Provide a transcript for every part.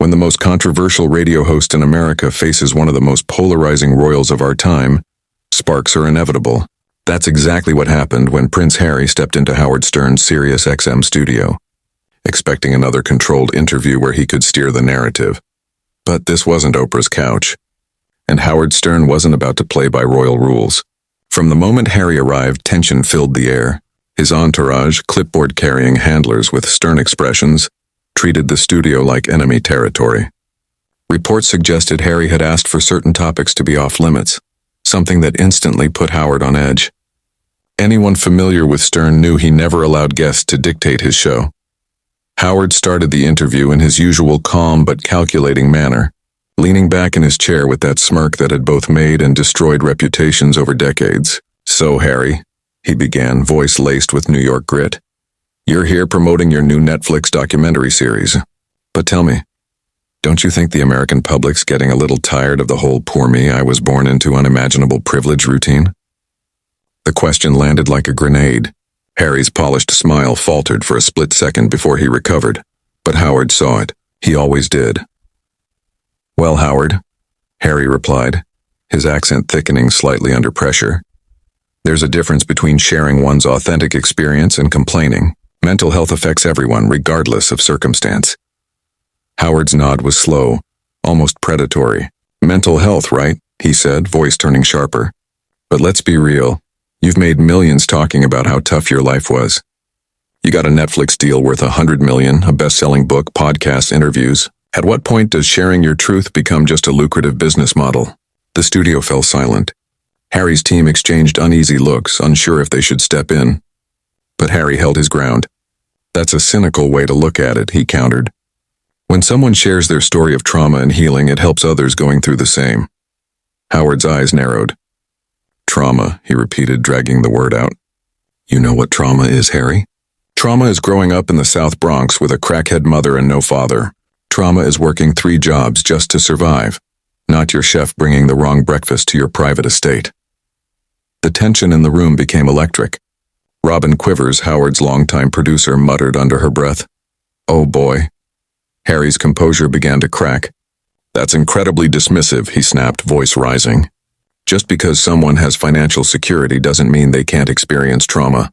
When the most controversial radio host in America faces one of the most polarizing royals of our time, sparks are inevitable. That's exactly what happened when Prince Harry stepped into Howard Stern's Sirius XM studio, expecting another controlled interview where he could steer the narrative. But this wasn't Oprah's couch, and Howard Stern wasn't about to play by royal rules. From the moment Harry arrived, tension filled the air. His entourage, clipboard-carrying handlers with stern expressions, treated the studio like enemy territory. Reports suggested Harry had asked for certain topics to be off-limits, something that instantly put Howard on edge. Anyone familiar with Stern knew he never allowed guests to dictate his show. Howard started the interview in his usual calm but calculating manner, leaning back in his chair with that smirk that had both made and destroyed reputations over decades. "So, Harry," he began, voice laced with New York grit, "you're here promoting your new Netflix documentary series. But tell me, don't you think the American public's getting a little tired of the whole poor me, I was born into unimaginable privilege routine?" The question landed like a grenade. Harry's polished smile faltered for a split second before he recovered, but Howard saw it. He always did. "Well, Howard," Harry replied, his accent thickening slightly under pressure, "there's a difference between sharing one's authentic experience and complaining. Mental health affects everyone, regardless of circumstance." Howard's nod was slow, almost predatory. "Mental health, right?" he said, voice turning sharper. "But let's be real. You've made millions talking about how tough your life was. You got a Netflix deal worth $100 million, a best-selling book, podcasts, interviews. At what point does sharing your truth become just a lucrative business model?" The studio fell silent. Harry's team exchanged uneasy looks, unsure if they should step in. But Harry held his ground. "That's a cynical way to look at it," he countered. "When someone shares their story of trauma and healing, it helps others going through the same." Howard's eyes narrowed. "Trauma," he repeated, dragging the word out. "You know what trauma is, Harry? Trauma is growing up in the South Bronx with a crackhead mother and no father. Trauma is working 3 jobs just to survive, not your chef bringing the wrong breakfast to your private estate." The tension in the room became electric. Robin Quivers, Howard's longtime producer, muttered under her breath, "Oh boy." Harry's composure began to crack. "That's incredibly dismissive," he snapped, voice rising. "Just because someone has financial security doesn't mean they can't experience trauma.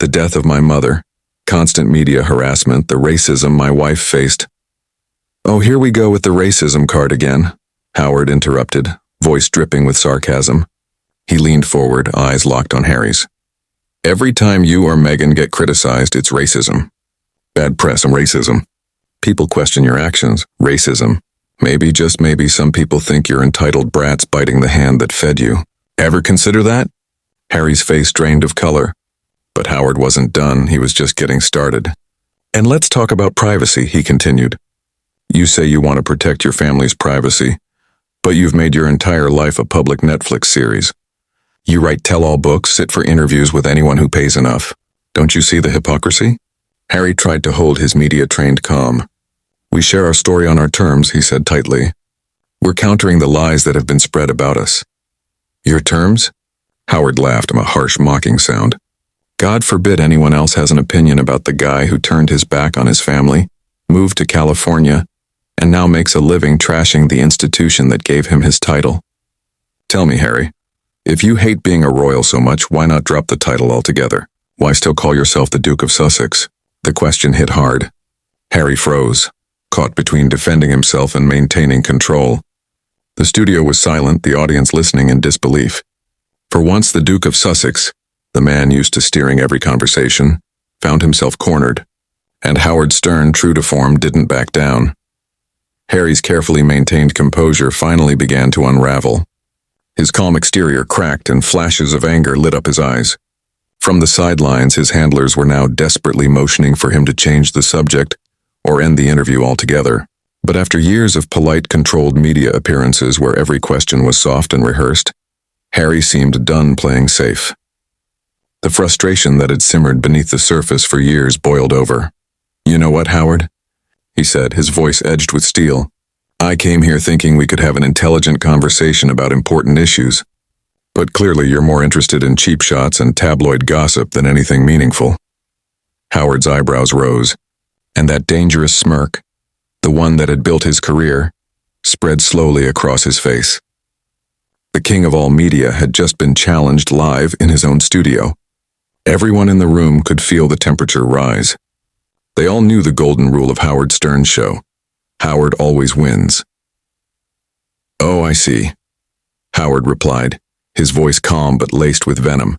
The death of my mother, constant media harassment, the racism my wife faced." "Oh, here we go with the racism card again," Howard interrupted, voice dripping with sarcasm. He leaned forward, eyes locked on Harry's. "Every time you or Meghan get criticized, it's racism. Bad press and racism. People question your actions. Racism. Maybe, just maybe, some people think you're entitled brats biting the hand that fed you. Ever consider that?" Harry's face drained of color. But Howard wasn't done, he was just getting started. "And let's talk about privacy," he continued. "You say you want to protect your family's privacy, but you've made your entire life a public Netflix series. You write tell-all books, sit for interviews with anyone who pays enough. Don't you see the hypocrisy?" Harry tried to hold his media-trained calm. "We share our story on our terms," he said tightly. "We're countering the lies that have been spread about us." "Your terms?" Howard laughed, a harsh, mocking sound. "God forbid anyone else has an opinion about the guy who turned his back on his family, moved to California, and now makes a living trashing the institution that gave him his title. Tell me, Harry, if you hate being a royal so much, why not drop the title altogether? Why still call yourself the Duke of Sussex?" The question hit hard. Harry froze, caught between defending himself and maintaining control. The studio was silent, the audience listening in disbelief. For once, the Duke of Sussex, the man used to steering every conversation, found himself cornered. And Howard Stern, true to form, didn't back down. Harry's carefully maintained composure finally began to unravel. His calm exterior cracked and flashes of anger lit up his eyes. From the sidelines, his handlers were now desperately motioning for him to change the subject or end the interview altogether. But after years of polite, controlled media appearances where every question was soft and rehearsed, Harry seemed done playing safe. The frustration that had simmered beneath the surface for years boiled over. "You know what, Howard?" he said, his voice edged with steel. "I came here thinking we could have an intelligent conversation about important issues. But clearly you're more interested in cheap shots and tabloid gossip than anything meaningful." Howard's eyebrows rose, and that dangerous smirk, the one that had built his career, spread slowly across his face. The king of all media had just been challenged live in his own studio. Everyone in the room could feel the temperature rise. They all knew the golden rule of Howard Stern's show. Howard always wins. "Oh, I see," Howard replied, his voice calm but laced with venom.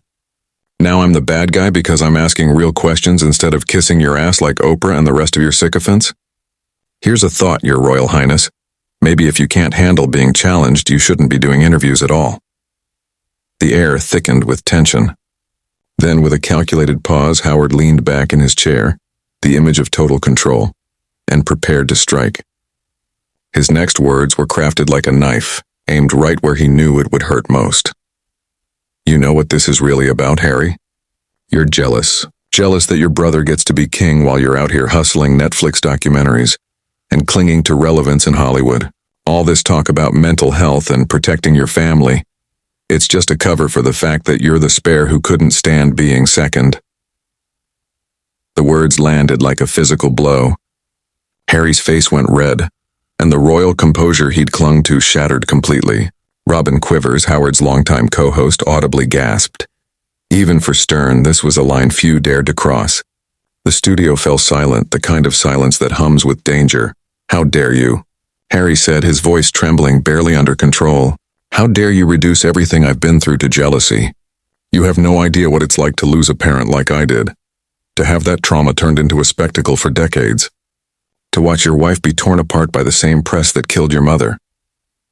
"Now I'm the bad guy because I'm asking real questions instead of kissing your ass like Oprah and the rest of your sycophants? Here's a thought, Your Royal Highness. Maybe if you can't handle being challenged, you shouldn't be doing interviews at all." The air thickened with tension. Then, with a calculated pause, Howard leaned back in his chair, the image of total control, and prepared to strike. His next words were crafted like a knife, aimed right where he knew it would hurt most. "You know what this is really about, Harry? You're jealous. Jealous that your brother gets to be king while you're out here hustling Netflix documentaries and clinging to relevance in Hollywood. All this talk about mental health and protecting your family, it's just a cover for the fact that you're the spare who couldn't stand being second." The words landed like a physical blow. Harry's face went red, and the royal composure he'd clung to shattered completely. Robin Quivers, Howard's longtime co-host, audibly gasped. Even for Stern, this was a line few dared to cross. The studio fell silent, the kind of silence that hums with danger. "How dare you?" Harry said, his voice trembling, barely under control. "How dare you reduce everything I've been through to jealousy? You have no idea what it's like to lose a parent like I did. To have that trauma turned into a spectacle for decades. To watch your wife be torn apart by the same press that killed your mother."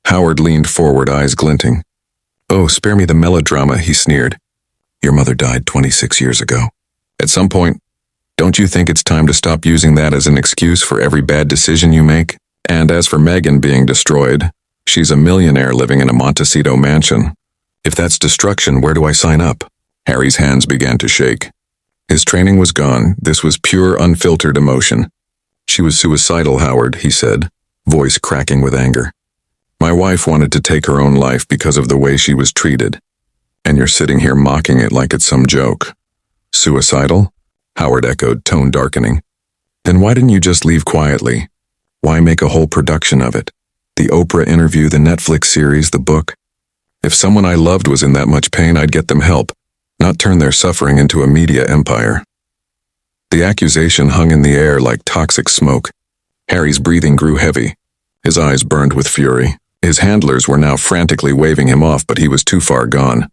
Howard leaned forward, eyes glinting. "Oh, spare me the melodrama," he sneered. "Your mother died 26 years ago. At some point, don't you think it's time to stop using that as an excuse for every bad decision you make? And as for Meghan being destroyed, she's a millionaire living in a Montecito mansion. If that's destruction, where do I sign up?" Harry's hands began to shake. His training was gone. This was pure, unfiltered emotion. "She was suicidal, Howard," he said, voice cracking with anger. "My wife wanted to take her own life because of the way she was treated. And you're sitting here mocking it like it's some joke." "Suicidal?" Howard echoed, tone darkening. "Then why didn't you just leave quietly? Why make a whole production of it? The Oprah interview, the Netflix series, the book. If someone I loved was in that much pain, I'd get them help, not turn their suffering into a media empire." The accusation hung in the air like toxic smoke. Harry's breathing grew heavy. His eyes burned with fury. His handlers were now frantically waving him off, but he was too far gone.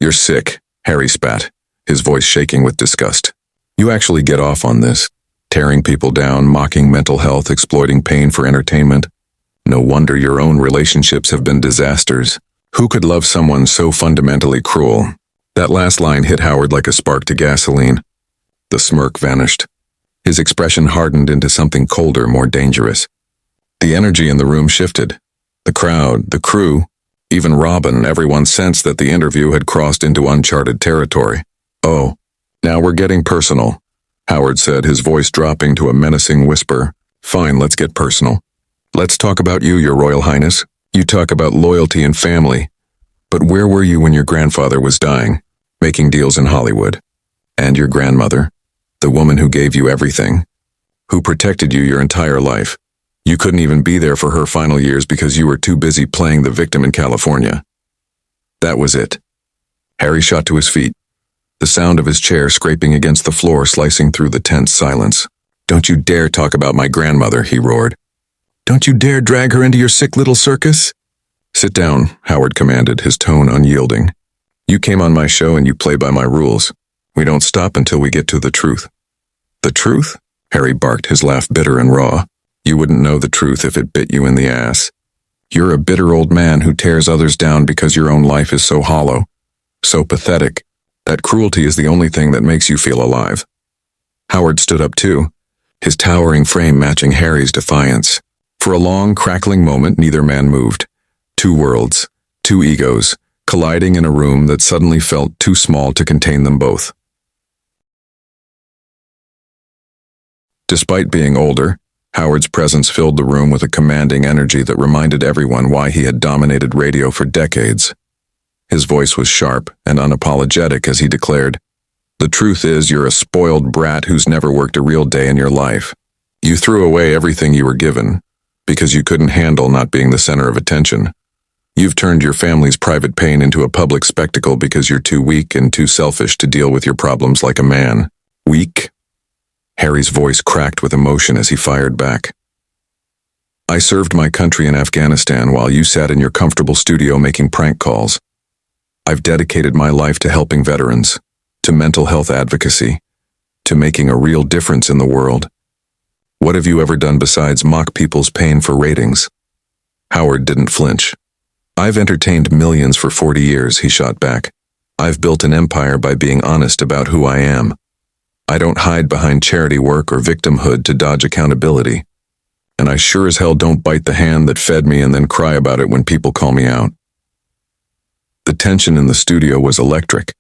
"You're sick," Harry spat, his voice shaking with disgust. "You actually get off on this, tearing people down, mocking mental health, exploiting pain for entertainment. No wonder your own relationships have been disasters. Who could love someone so fundamentally cruel?" That last line hit Howard like a spark to gasoline. The smirk vanished. His expression hardened into something colder, more dangerous. The energy in the room shifted. The crowd, the crew, even Robin, everyone sensed that the interview had crossed into uncharted territory. "Oh, now we're getting personal," Howard said, his voice dropping to a menacing whisper. "Fine, let's get personal. Let's talk about you, Your Royal Highness. You talk about loyalty and family. But where were you when your grandfather was dying, making deals in Hollywood? And your grandmother, the woman who gave you everything, who protected you your entire life. You couldn't even be there for her final years because you were too busy playing the victim in California." That was it. Harry shot to his feet, the sound of his chair scraping against the floor slicing through the tense silence. "Don't you dare talk about my grandmother," he roared. "Don't you dare drag her into your sick little circus." "Sit down," Howard commanded, his tone unyielding. "You came on my show and you play by my rules. We don't stop until we get to the truth." "The truth?" Harry barked, his laugh bitter and raw. "You wouldn't know the truth if it bit you in the ass. You're a bitter old man who tears others down because your own life is so hollow, so pathetic, that cruelty is the only thing that makes you feel alive." Howard stood up too, his towering frame matching Harry's defiance. For a long, crackling moment, neither man moved. Two worlds, two egos, colliding in a room that suddenly felt too small to contain them both. Despite being older, Howard's presence filled the room with a commanding energy that reminded everyone why he had dominated radio for decades. His voice was sharp and unapologetic as he declared, "The truth is you're a spoiled brat who's never worked a real day in your life. You threw away everything you were given because you couldn't handle not being the center of attention. You've turned your family's private pain into a public spectacle because you're too weak and too selfish to deal with your problems like a man. Weak? Harry's voice cracked with emotion as he fired back. I served my country in Afghanistan while you sat in your comfortable studio making prank calls. I've dedicated my life to helping veterans, to mental health advocacy, to making a real difference in the world. What have you ever done besides mock people's pain for ratings? Howard didn't flinch. I've entertained millions for 40 years, he shot back. I've built an empire by being honest about who I am. I don't hide behind charity work or victimhood to dodge accountability. And I sure as hell don't bite the hand that fed me and then cry about it when people call me out. The tension in the studio was electric.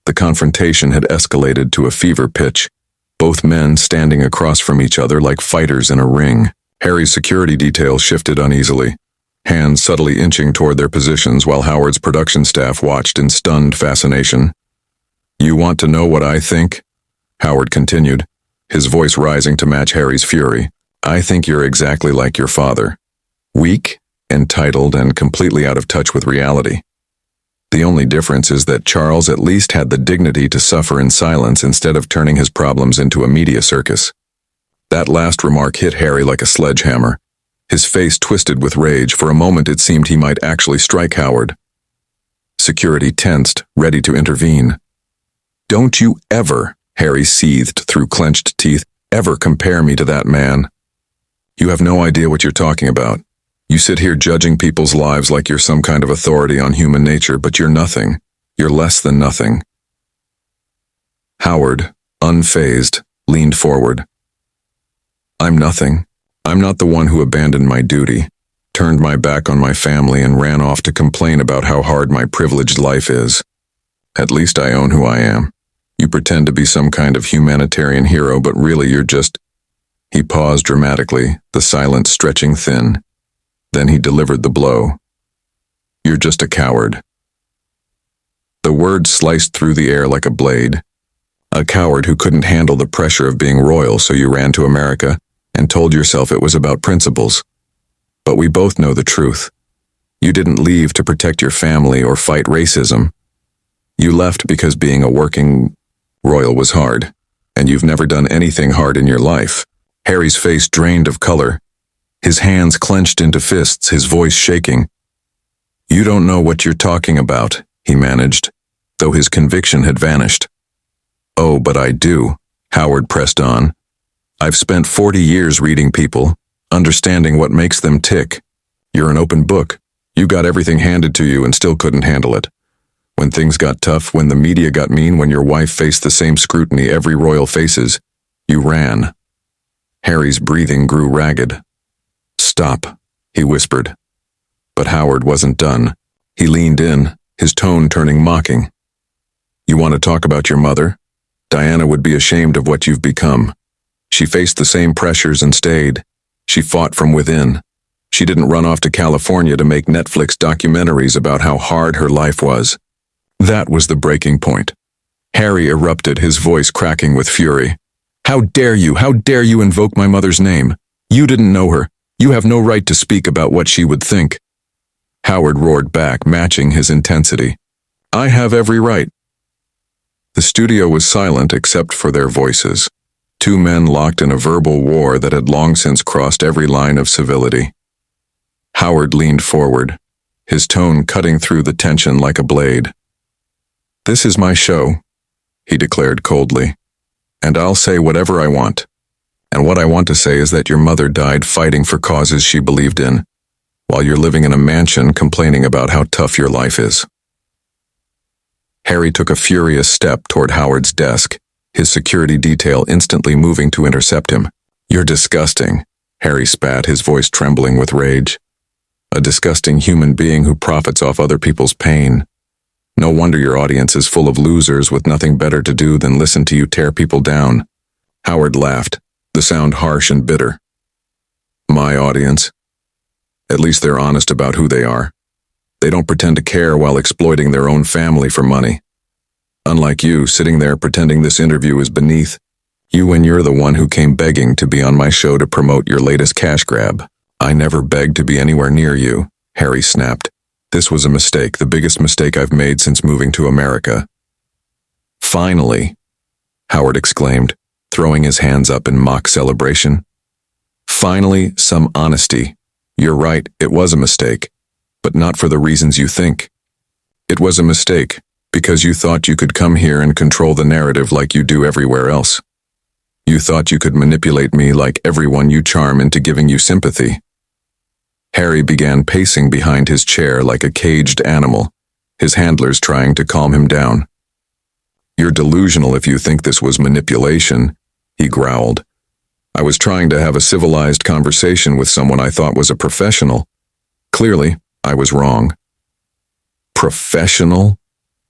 The confrontation had escalated to a fever pitch, both men standing across from each other like fighters in a ring. Harry's security detail shifted uneasily, hands subtly inching toward their positions while Howard's production staff watched in stunned fascination. You want to know what I think? Howard continued, his voice rising to match Harry's fury. I think you're exactly like your father. Weak, entitled, and completely out of touch with reality. The only difference is that Charles at least had the dignity to suffer in silence instead of turning his problems into a media circus. That last remark hit Harry like a sledgehammer. His face twisted with rage. For a moment it seemed he might actually strike Howard. Security tensed, ready to intervene. Don't you ever, Harry seethed through clenched teeth, ever compare me to that man. You have no idea what you're talking about. You sit here judging people's lives like you're some kind of authority on human nature, but you're nothing. You're less than nothing. Howard, unfazed, leaned forward. I'm nothing. I'm not the one who abandoned my duty, turned my back on my family, and ran off to complain about how hard my privileged life is. At least I own who I am. You pretend to be some kind of humanitarian hero, but really you're just... He paused dramatically, the silence stretching thin. Then he delivered the blow. You're just a coward. The word sliced through the air like a blade. A coward who couldn't handle the pressure of being royal, so you ran to America and told yourself it was about principles. But we both know the truth. You didn't leave to protect your family or fight racism. You left because being a working royal was hard, and you've never done anything hard in your life. Harry's face drained of color. His hands clenched into fists, his voice shaking. You don't know what you're talking about, he managed, though his conviction had vanished. Oh, but I do, Howard pressed on. I've spent 40 years reading people, understanding what makes them tick. You're an open book. You got everything handed to you and still couldn't handle it. When things got tough, when the media got mean, when your wife faced the same scrutiny every royal faces, you ran. Harry's breathing grew ragged. Stop, he whispered. But Howard wasn't done. He leaned in, his tone turning mocking. You want to talk about your mother? Diana would be ashamed of what you've become. She faced the same pressures and stayed. She fought from within. She didn't run off to California to make Netflix documentaries about how hard her life was. That was the breaking point. Harry erupted, his voice cracking with fury. How dare you invoke my mother's name? You didn't know her. You have no right to speak about what she would think. Howard roared back, matching his intensity. I have every right. The studio was silent except for their voices. Two men locked in a verbal war that had long since crossed every line of civility. Howard leaned forward, his tone cutting through the tension like a blade. This is my show, he declared coldly, and I'll say whatever I want. And what I want to say is that your mother died fighting for causes she believed in, while you're living in a mansion complaining about how tough your life is. Harry took a furious step toward Howard's desk, his security detail instantly moving to intercept him. You're disgusting, Harry spat, his voice trembling with rage. A disgusting human being who profits off other people's pain. No wonder your audience is full of losers with nothing better to do than listen to you tear people down. Howard laughed, the sound harsh and bitter. My audience? At least they're honest about who they are. They don't pretend to care while exploiting their own family for money. Unlike you, sitting there pretending this interview is beneath. And you're the one who came begging to be on my show to promote your latest cash grab. I never begged to be anywhere near you, Harry snapped. This was a mistake, the biggest mistake I've made since moving to America. Finally, Howard exclaimed, throwing his hands up in mock celebration. Finally, some honesty. You're right, it was a mistake, but not for the reasons you think. It was a mistake because you thought you could come here and control the narrative like you do everywhere else. You thought you could manipulate me like everyone you charm into giving you sympathy. Harry began pacing behind his chair like a caged animal, his handlers trying to calm him down. You're delusional if you think this was manipulation, he growled. I was trying to have a civilized conversation with someone I thought was a professional. Clearly, I was wrong. Professional?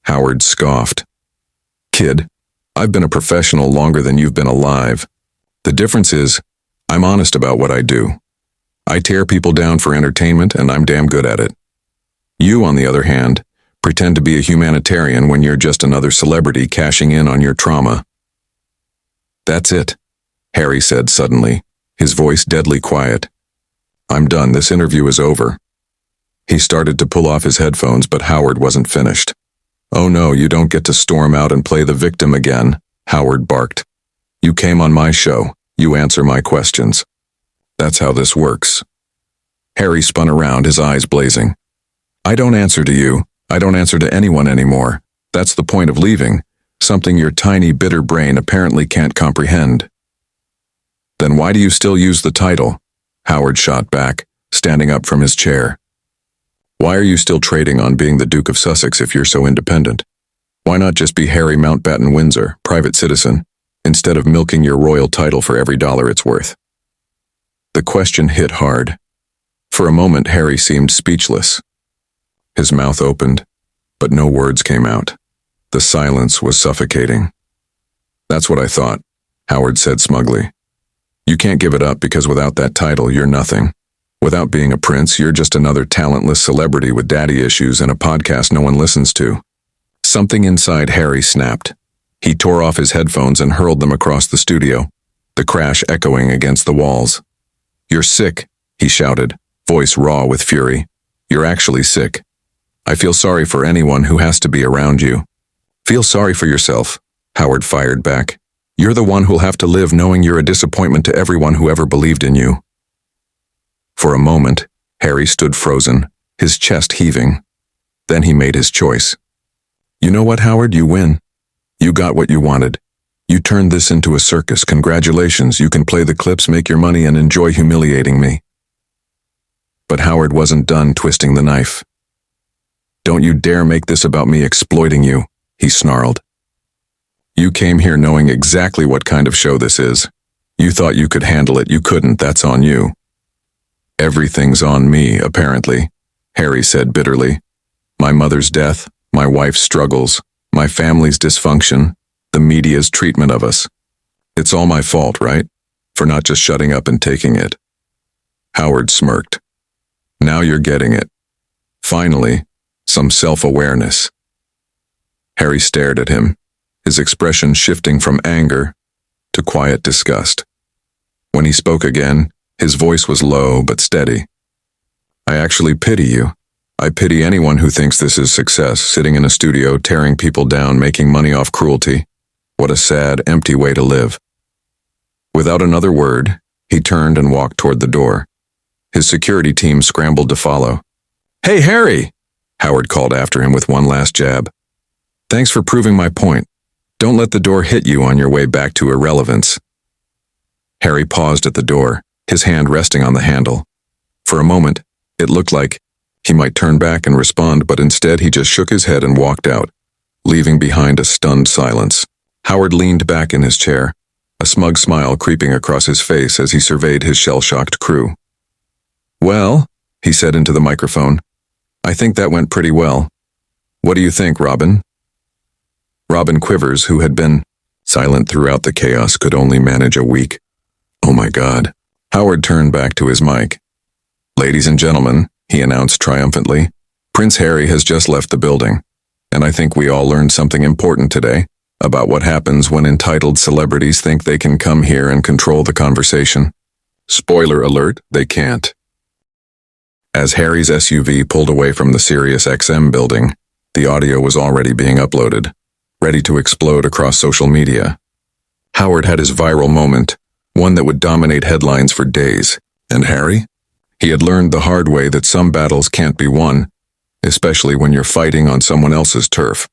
Howard scoffed. Kid, I've been a professional longer than you've been alive. The difference is, I'm honest about what I do. I tear people down for entertainment, and I'm damn good at it. You, on the other hand, pretend to be a humanitarian when you're just another celebrity cashing in on your trauma. That's it, Harry said suddenly, his voice deadly quiet. I'm done, this interview is over. He started to pull off his headphones, but Howard wasn't finished. Oh no, you don't get to storm out and play the victim again, Howard barked. You came on my show, you answer my questions. That's how this works. Harry spun around, his eyes blazing. I don't answer to you. I don't answer to anyone anymore. That's the point of leaving, something your tiny, bitter brain apparently can't comprehend. Then why do you still use the title? Howard shot back, standing up from his chair. Why are you still trading on being the Duke of Sussex if you're so independent? Why not just be Harry Mountbatten Windsor, private citizen, instead of milking your royal title for every dollar it's worth? The question hit hard. For a moment, Harry seemed speechless. His mouth opened, but no words came out. The silence was suffocating. That's what I thought, Howard said smugly. You can't give it up because without that title, you're nothing. Without being a prince, you're just another talentless celebrity with daddy issues and a podcast no one listens to. Something inside Harry snapped. He tore off his headphones and hurled them across the studio, the crash echoing against the walls. You're sick, he shouted, voice raw with fury. You're actually sick. I feel sorry for anyone who has to be around you. Feel sorry for yourself, Howard fired back. You're the one who'll have to live knowing you're a disappointment to everyone who ever believed in you. For a moment, Harry stood frozen, his chest heaving. Then he made his choice. You know what, Howard? You win. You got what you wanted. You turned this into a circus. Congratulations, you can play the clips, make your money, and enjoy humiliating me. But Howard wasn't done twisting the knife. Don't you dare make this about me exploiting you, he snarled. You came here knowing exactly what kind of show this is. You thought you could handle it, you couldn't, that's on you. Everything's on me, apparently, Harry said bitterly. My mother's death, my wife's struggles, my family's dysfunction, the media's treatment of us. It's all my fault, right? For not just shutting up and taking it. Howard smirked. Now you're getting it. Finally, some self-awareness. Harry stared at him, his expression shifting from anger to quiet disgust. When he spoke again, his voice was low but steady. I actually pity you. I pity anyone who thinks this is success, sitting in a studio, tearing people down, making money off cruelty. What a sad, empty way to live. Without another word, he turned and walked toward the door. His security team scrambled to follow. Hey, Harry! Howard called after him with one last jab. Thanks for proving my point. Don't let the door hit you on your way back to irrelevance. Harry paused at the door, his hand resting on the handle. For a moment, it looked like he might turn back and respond, but instead he just shook his head and walked out, leaving behind a stunned silence. Howard leaned back in his chair, a smug smile creeping across his face as he surveyed his shell-shocked crew. Well, he said into the microphone, I think that went pretty well. What do you think, Robin? Robin Quivers, who had been silent throughout the chaos, could only manage a weak, "Oh my God." Howard turned back to his mic. Ladies and gentlemen, he announced triumphantly, Prince Harry has just left the building, and I think we all learned something important today, about what happens when entitled celebrities think they can come here and control the conversation. Spoiler alert, they can't. As Harry's SUV pulled away from the Sirius XM building, the audio was already being uploaded, ready to explode across social media. Howard had his viral moment, one that would dominate headlines for days. And Harry? He had learned the hard way that some battles can't be won, especially when you're fighting on someone else's turf.